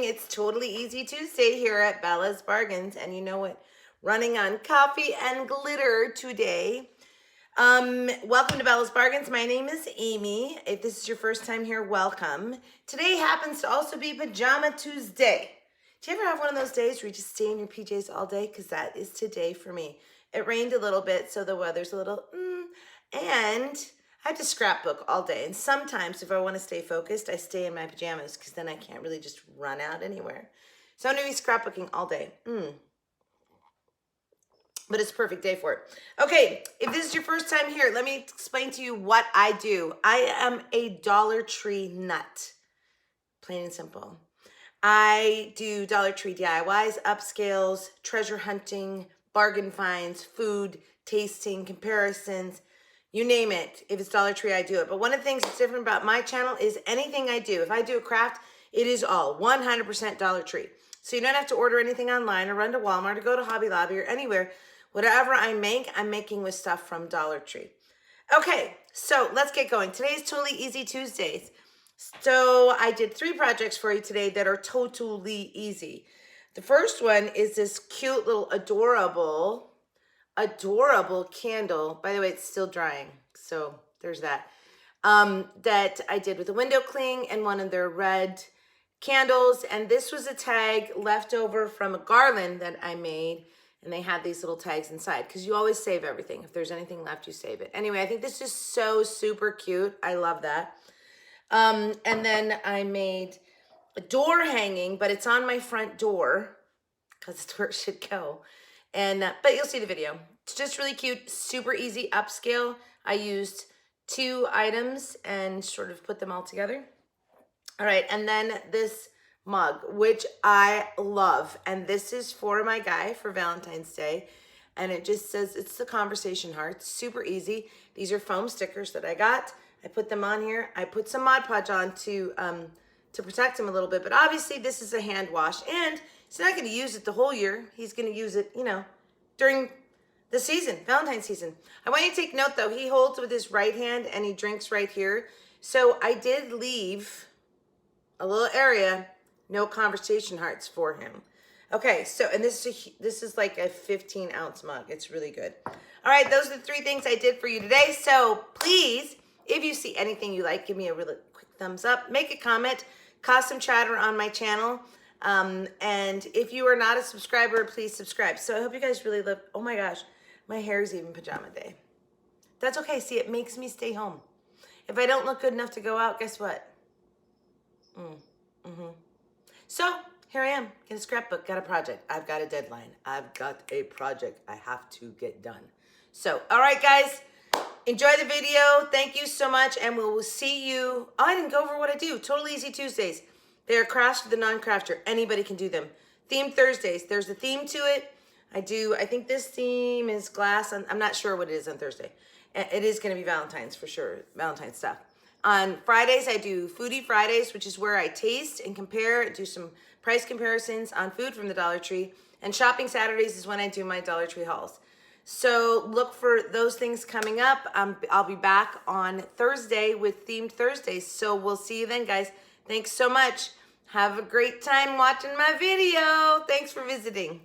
It's totally easy Tuesday here at Bella's Bargains. And you know what? Running on coffee and glitter today. Welcome to Bella's Bargains. My name is Amy. If this is your first time here, welcome. Today happens to also be Pajama Tuesday. Do you ever have one of those days where you just stay in your PJs all day? Because that is today for me. It rained a little bit, so the weather's a little, and I have to scrapbook all day. And sometimes if I want to stay focused, I stay in my pajamas because then I can't really just run out anywhere. So I'm going to be scrapbooking all day. But it's a perfect day for it. Okay, if this is your first time here, let me explain to you what I do. I am a Dollar Tree nut, plain and simple. I do Dollar Tree DIYs, upscales, treasure hunting, bargain finds, food, tasting, comparisons, you name it. If it's Dollar Tree, I do it. But one of the things that's different about my channel is anything I do, if I do a craft, it is all 100% Dollar Tree. So you don't have to order anything online or run to Walmart or go to Hobby Lobby or anywhere. Whatever I make, I'm making with stuff from Dollar Tree. Okay, so let's get going. Today's Totally Easy Tuesdays. So I did 3 projects for you today that are totally easy. The first one is this cute little adorable candle. By the way, it's still drying, so there's that. That I did with a window cling and one of their red candles. And this was a tag left over from a garland that I made. And they had these little tags inside because you always save everything. If there's anything left, you save it. Anyway, I think this is so super cute. I love that. And then I made a door hanging, but it's on my front door because it's where it should go. And but you'll see the video. It's just really cute, super easy upscale. I used 2 items and sort of put them all together. All right, and then this mug, which I love, and this is for my guy for Valentine's Day, and it just says it's the conversation heart. Super easy. These are foam stickers that I got. I put them on here. I put some Mod Podge on to protect him a little bit, but obviously this is a hand wash, and he's not going to use it the whole year. He's going to use it, you know, during the season, Valentine's season. I want you to take note though, he holds with his right hand and he drinks right here. So I did leave a little area, no conversation hearts for him. Okay, so, and this is like a 15-ounce mug. It's really good. All right, those are the 3 things I did for you today. So please, if you see anything you like, give me a really quick thumbs up. Make a comment, cause some chatter on my channel. And if you are not a subscriber, please subscribe. So I hope you guys really love, oh my gosh, my hair is even pajama day. That's okay. See, it makes me stay home. If I don't look good enough to go out, guess what? So here I am, get a scrapbook, got a project. I've got a deadline. I've got a project I have to get done. So, all right, guys, enjoy the video. Thank you so much, and we will see you. Oh, I didn't go over what I do. Totally Easy Tuesdays. They are crafts for the non-crafter. Anybody can do them. Themed Thursdays. There's a theme to it. I think this theme is glass. I'm not sure what it is on Thursday. It is going to be Valentine's for sure, Valentine's stuff. On Fridays, I do Foodie Fridays, which is where I taste and compare, do some price comparisons on food from the Dollar Tree. And Shopping Saturdays is when I do my Dollar Tree hauls. So look for those things coming up. I'll be back on Thursday with Themed Thursdays. So we'll see you then, guys. Thanks so much. Have a great time watching my video. Thanks for visiting.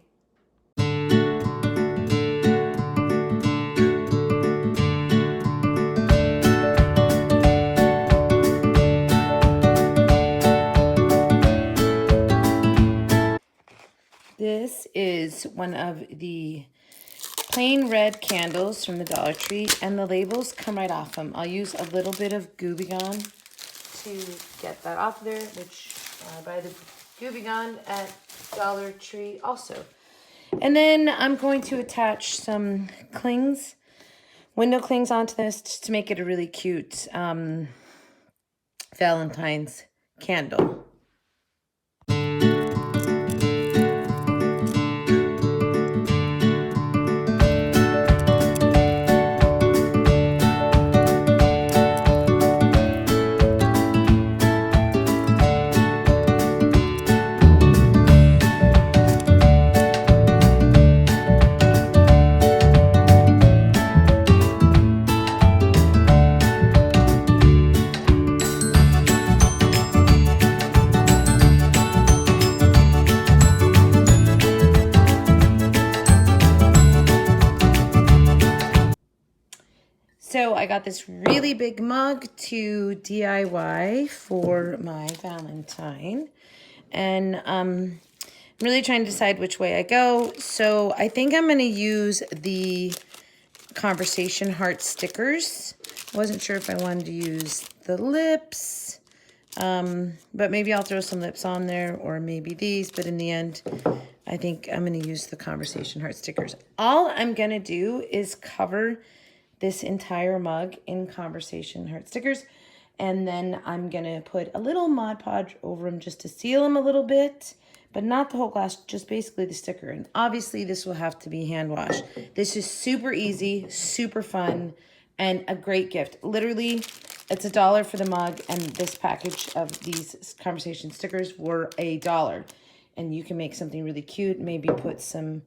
This is one of the plain red candles from the Dollar Tree, and the labels come right off them. I'll use a little bit of Gooby Gone to get that off there, which I buy the Gooby Gone at Dollar Tree also. And then I'm going to attach some clings, window clings onto this just to make it a really cute Valentine's candle. So I got this really big mug to DIY for my Valentine. And I'm really trying to decide which way I go. So I think I'm going to use the conversation heart stickers. I wasn't sure if I wanted to use the lips, but maybe I'll throw some lips on there, or maybe these. But in the end, I think I'm going to use the conversation heart stickers. All I'm going to do is cover this entire mug in conversation heart stickers, and then I'm going to put a little Mod Podge over them just to seal them a little bit, but not the whole glass, just basically the sticker. And obviously this will have to be hand washed. This is super easy, super fun, and a great gift. Literally, it's $1 for the mug, and this package of these conversation stickers were $1. And you can make something really cute, maybe put some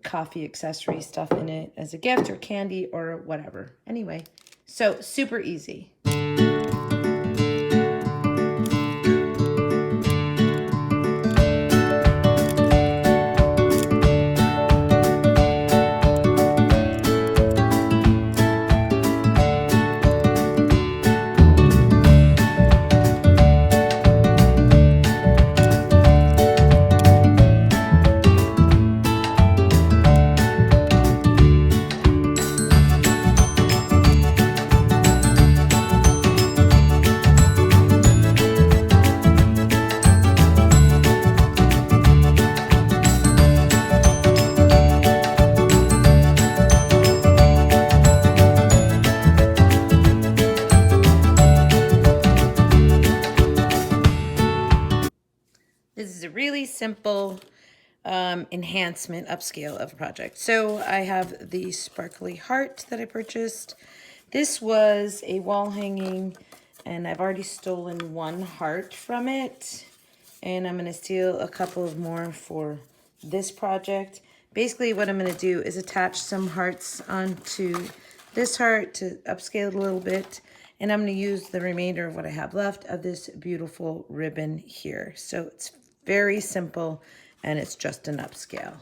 coffee accessory stuff in it as a gift, or candy, or whatever. Anyway, so super easy. This is a really simple enhancement, upscale of a project. So I have the sparkly heart that I purchased. This was a wall hanging, and I've already stolen one heart from it. And I'm going to steal a couple of more for this project. Basically what I'm going to do is attach some hearts onto this heart to upscale it a little bit. And I'm going to use the remainder of what I have left of this beautiful ribbon here. So it's very simple, and it's just an upscale.